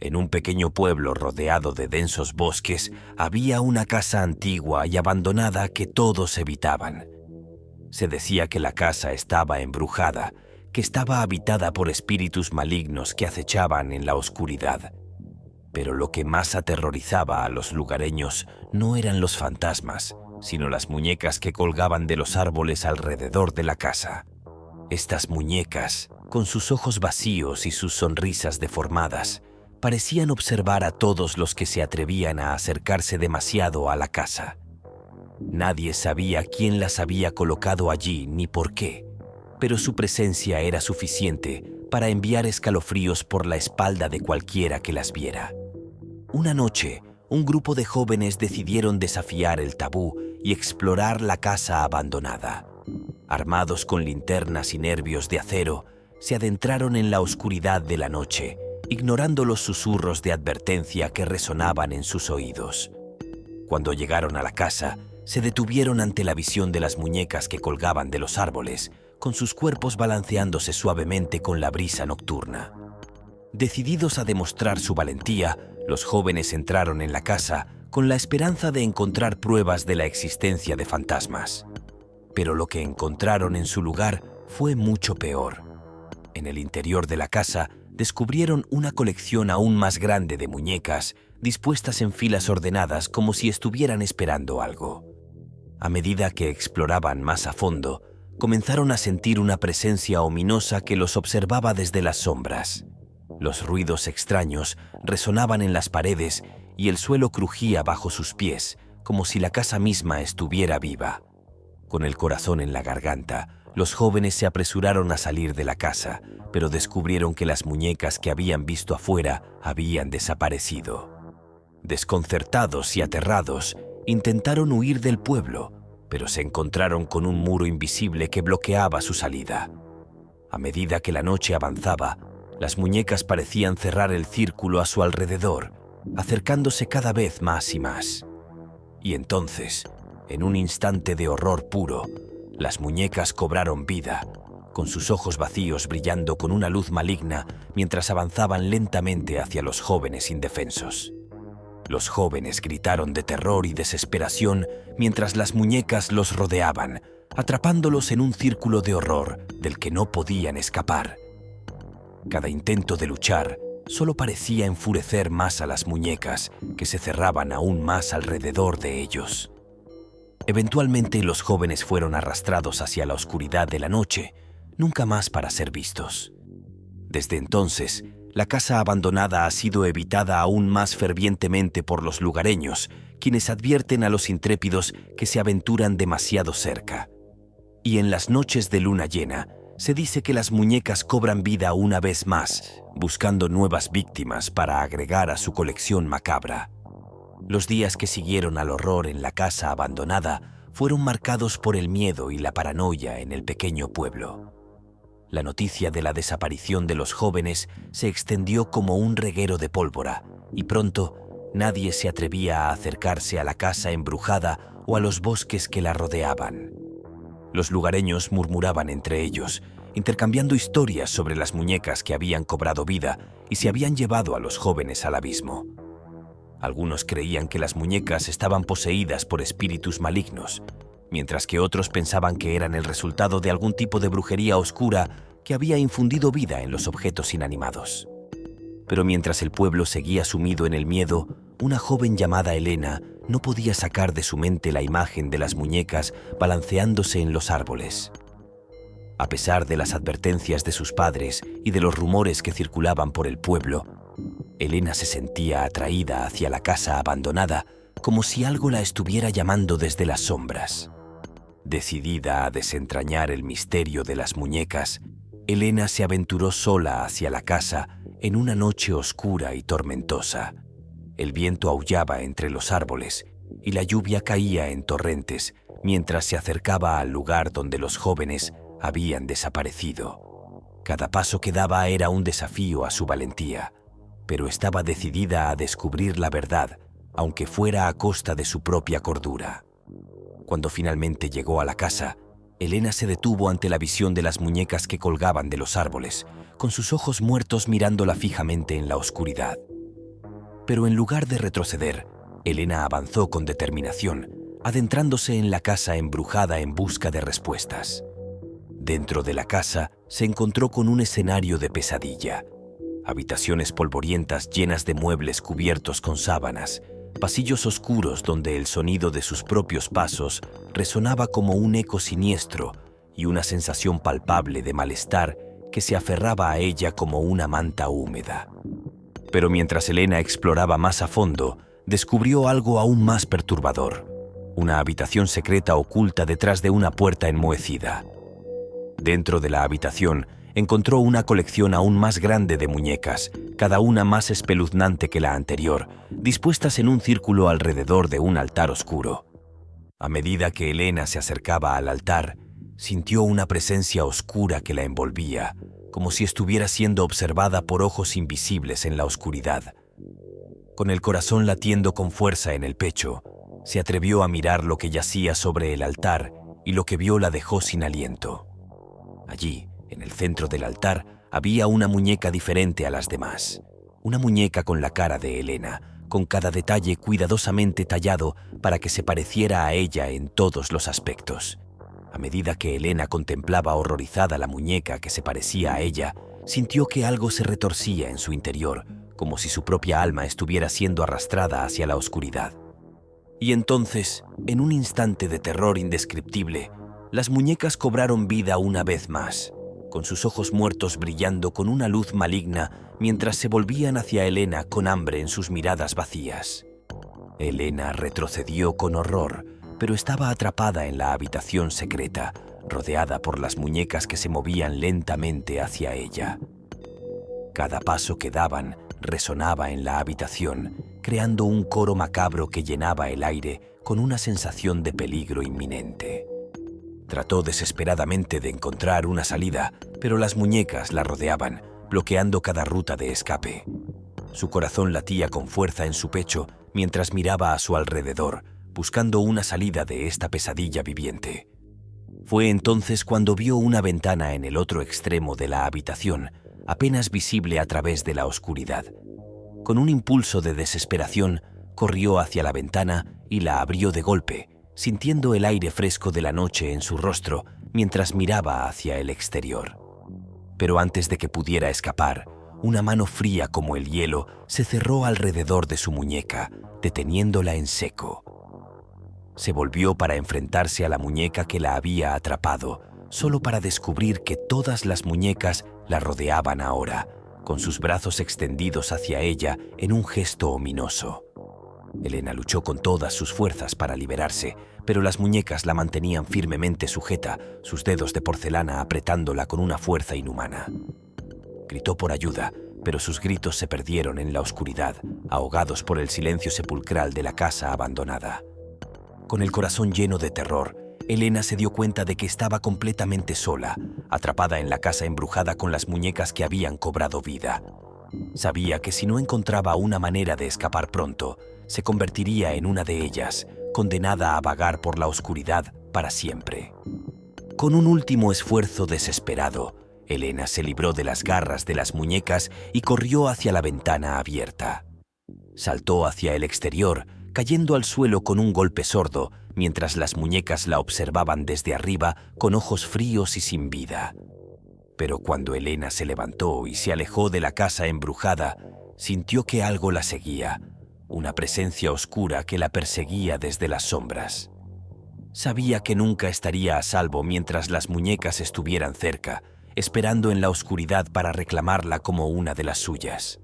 En un pequeño pueblo rodeado de densos bosques había una casa antigua y abandonada que todos evitaban. Se decía que la casa estaba embrujada, que estaba habitada por espíritus malignos que acechaban en la oscuridad. Pero lo que más aterrorizaba a los lugareños no eran los fantasmas, sino las muñecas que colgaban de los árboles alrededor de la casa. Estas muñecas, con sus ojos vacíos y sus sonrisas deformadas, parecían observar a todos los que se atrevían a acercarse demasiado a la casa. Nadie sabía quién las había colocado allí ni por qué, pero su presencia era suficiente para enviar escalofríos por la espalda de cualquiera que las viera. Una noche, un grupo de jóvenes decidieron desafiar el tabú y explorar la casa abandonada. Armados con linternas y nervios de acero, se adentraron en la oscuridad de la noche, ignorando los susurros de advertencia que resonaban en sus oídos. Cuando llegaron a la casa, se detuvieron ante la visión de las muñecas que colgaban de los árboles, con sus cuerpos balanceándose suavemente con la brisa nocturna. Decididos a demostrar su valentía, los jóvenes entraron en la casa con la esperanza de encontrar pruebas de la existencia de fantasmas. Pero lo que encontraron en su lugar fue mucho peor. En el interior de la casa descubrieron una colección aún más grande de muñecas dispuestas en filas ordenadas como si estuvieran esperando algo. A medida que exploraban más a fondo, comenzaron a sentir una presencia ominosa que los observaba desde las sombras. Los ruidos extraños resonaban en las paredes y el suelo crujía bajo sus pies, como si la casa misma estuviera viva. Con el corazón en la garganta, los jóvenes se apresuraron a salir de la casa, pero descubrieron que las muñecas que habían visto afuera habían desaparecido. Desconcertados y aterrados, intentaron huir del pueblo, pero se encontraron con un muro invisible que bloqueaba su salida. A medida que la noche avanzaba, las muñecas parecían cerrar el círculo a su alrededor, acercándose cada vez más y más. Y entonces, en un instante de horror puro, las muñecas cobraron vida, con sus ojos vacíos brillando con una luz maligna mientras avanzaban lentamente hacia los jóvenes indefensos. Los jóvenes gritaron de terror y desesperación mientras las muñecas los rodeaban, atrapándolos en un círculo de horror del que no podían escapar. Cada intento de luchar solo parecía enfurecer más a las muñecas, que se cerraban aún más alrededor de ellos. Eventualmente los jóvenes fueron arrastrados hacia la oscuridad de la noche, nunca más para ser vistos. Desde entonces, la casa abandonada ha sido evitada aún más fervientemente por los lugareños, quienes advierten a los intrépidos que se aventuran demasiado cerca. Y en las noches de luna llena, se dice que las muñecas cobran vida una vez más, buscando nuevas víctimas para agregar a su colección macabra. Los días que siguieron al horror en la casa abandonada fueron marcados por el miedo y la paranoia en el pequeño pueblo. La noticia de la desaparición de los jóvenes se extendió como un reguero de pólvora, y pronto nadie se atrevía a acercarse a la casa embrujada o a los bosques que la rodeaban. Los lugareños murmuraban entre ellos, intercambiando historias sobre las muñecas que habían cobrado vida y se habían llevado a los jóvenes al abismo. Algunos creían que las muñecas estaban poseídas por espíritus malignos, mientras que otros pensaban que eran el resultado de algún tipo de brujería oscura que había infundido vida en los objetos inanimados. Pero mientras el pueblo seguía sumido en el miedo, una joven llamada Elena no podía sacar de su mente la imagen de las muñecas balanceándose en los árboles. A pesar de las advertencias de sus padres y de los rumores que circulaban por el pueblo, Elena se sentía atraída hacia la casa abandonada, como si algo la estuviera llamando desde las sombras. Decidida a desentrañar el misterio de las muñecas, Elena se aventuró sola hacia la casa en una noche oscura y tormentosa. El viento aullaba entre los árboles y la lluvia caía en torrentes mientras se acercaba al lugar donde los jóvenes habían desaparecido. Cada paso que daba era un desafío a su valentía, pero estaba decidida a descubrir la verdad, aunque fuera a costa de su propia cordura. Cuando finalmente llegó a la casa, Elena se detuvo ante la visión de las muñecas que colgaban de los árboles, con sus ojos muertos mirándola fijamente en la oscuridad. Pero en lugar de retroceder, Elena avanzó con determinación, adentrándose en la casa embrujada en busca de respuestas. Dentro de la casa se encontró con un escenario de pesadilla. Habitaciones polvorientas llenas de muebles cubiertos con sábanas, pasillos oscuros donde el sonido de sus propios pasos resonaba como un eco siniestro y una sensación palpable de malestar que se aferraba a ella como una manta húmeda. Pero mientras Elena exploraba más a fondo, descubrió algo aún más perturbador: una habitación secreta oculta detrás de una puerta enmohecida. Dentro de la habitación encontró una colección aún más grande de muñecas, cada una más espeluznante que la anterior, dispuestas en un círculo alrededor de un altar oscuro. A medida que Elena se acercaba al altar, sintió una presencia oscura que la envolvía, como si estuviera siendo observada por ojos invisibles en la oscuridad. Con el corazón latiendo con fuerza en el pecho, se atrevió a mirar lo que yacía sobre el altar y lo que vio la dejó sin aliento. Allí, en el centro del altar, había una muñeca diferente a las demás. Una muñeca con la cara de Elena, con cada detalle cuidadosamente tallado para que se pareciera a ella en todos los aspectos. A medida que Elena contemplaba horrorizada la muñeca que se parecía a ella, sintió que algo se retorcía en su interior, como si su propia alma estuviera siendo arrastrada hacia la oscuridad. Y entonces, en un instante de terror indescriptible, las muñecas cobraron vida una vez más, con sus ojos muertos brillando con una luz maligna mientras se volvían hacia Elena con hambre en sus miradas vacías. Elena retrocedió con horror, pero estaba atrapada en la habitación secreta, rodeada por las muñecas que se movían lentamente hacia ella. Cada paso que daban resonaba en la habitación, creando un coro macabro que llenaba el aire con una sensación de peligro inminente. Trató desesperadamente de encontrar una salida, pero las muñecas la rodeaban, bloqueando cada ruta de escape. Su corazón latía con fuerza en su pecho mientras miraba a su alrededor, buscando una salida de esta pesadilla viviente. Fue entonces cuando vio una ventana en el otro extremo de la habitación, apenas visible a través de la oscuridad. Con un impulso de desesperación, corrió hacia la ventana y la abrió de golpe, sintiendo el aire fresco de la noche en su rostro mientras miraba hacia el exterior. Pero antes de que pudiera escapar, una mano fría como el hielo se cerró alrededor de su muñeca, deteniéndola en seco. Se volvió para enfrentarse a la muñeca que la había atrapado, solo para descubrir que todas las muñecas la rodeaban ahora, con sus brazos extendidos hacia ella en un gesto ominoso. Elena luchó con todas sus fuerzas para liberarse, pero las muñecas la mantenían firmemente sujeta, sus dedos de porcelana apretándola con una fuerza inhumana. Gritó por ayuda, pero sus gritos se perdieron en la oscuridad, ahogados por el silencio sepulcral de la casa abandonada. Con el corazón lleno de terror, Elena se dio cuenta de que estaba completamente sola, atrapada en la casa embrujada con las muñecas que habían cobrado vida. Sabía que si no encontraba una manera de escapar pronto, se convertiría en una de ellas, condenada a vagar por la oscuridad para siempre. Con un último esfuerzo desesperado, Elena se libró de las garras de las muñecas y corrió hacia la ventana abierta. Saltó hacia el exterior, cayendo al suelo con un golpe sordo, mientras las muñecas la observaban desde arriba con ojos fríos y sin vida. Pero cuando Elena se levantó y se alejó de la casa embrujada, sintió que algo la seguía, una presencia oscura que la perseguía desde las sombras. Sabía que nunca estaría a salvo mientras las muñecas estuvieran cerca, esperando en la oscuridad para reclamarla como una de las suyas.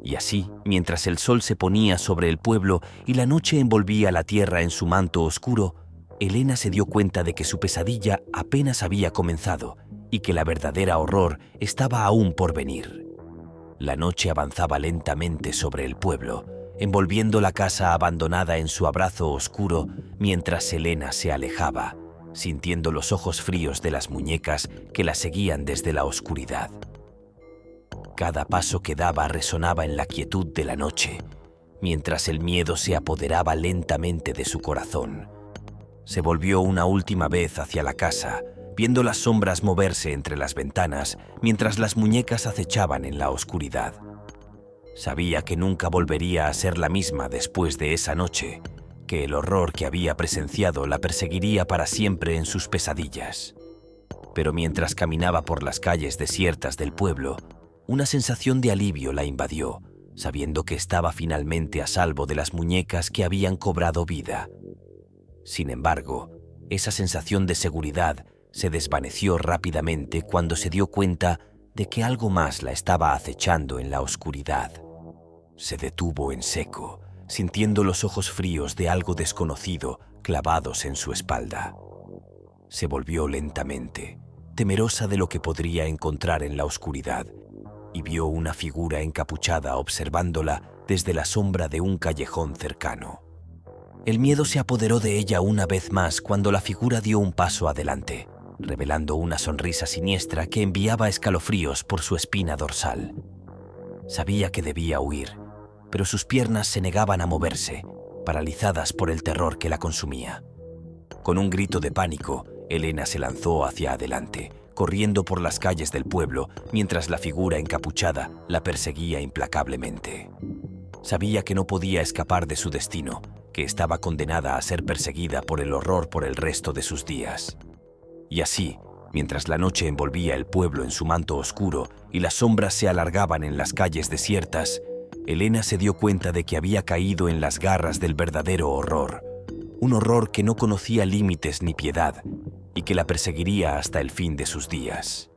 Y así, mientras el sol se ponía sobre el pueblo y la noche envolvía la tierra en su manto oscuro, Elena se dio cuenta de que su pesadilla apenas había comenzado y que la verdadera horror estaba aún por venir. La noche avanzaba lentamente sobre el pueblo, envolviendo la casa abandonada en su abrazo oscuro mientras Elena se alejaba, sintiendo los ojos fríos de las muñecas que la seguían desde la oscuridad. Cada paso que daba resonaba en la quietud de la noche, mientras el miedo se apoderaba lentamente de su corazón. Se volvió una última vez hacia la casa, viendo las sombras moverse entre las ventanas mientras las muñecas acechaban en la oscuridad. Sabía que nunca volvería a ser la misma después de esa noche, que el horror que había presenciado la perseguiría para siempre en sus pesadillas. Pero mientras caminaba por las calles desiertas del pueblo, una sensación de alivio la invadió, sabiendo que estaba finalmente a salvo de las muñecas que habían cobrado vida. Sin embargo, esa sensación de seguridad se desvaneció rápidamente cuando se dio cuenta de que algo más la estaba acechando en la oscuridad. Se detuvo en seco, sintiendo los ojos fríos de algo desconocido clavados en su espalda. Se volvió lentamente, temerosa de lo que podría encontrar en la oscuridad, y vio una figura encapuchada observándola desde la sombra de un callejón cercano. El miedo se apoderó de ella una vez más cuando la figura dio un paso adelante, revelando una sonrisa siniestra que enviaba escalofríos por su espina dorsal. Sabía que debía huir, pero sus piernas se negaban a moverse, paralizadas por el terror que la consumía. Con un grito de pánico, Elena se lanzó hacia adelante, corriendo por las calles del pueblo mientras la figura encapuchada la perseguía implacablemente. Sabía que no podía escapar de su destino, que estaba condenada a ser perseguida por el horror por el resto de sus días. Y así, mientras la noche envolvía el pueblo en su manto oscuro y las sombras se alargaban en las calles desiertas, Elena se dio cuenta de que había caído en las garras del verdadero horror, un horror que no conocía límites ni piedad y que la perseguiría hasta el fin de sus días.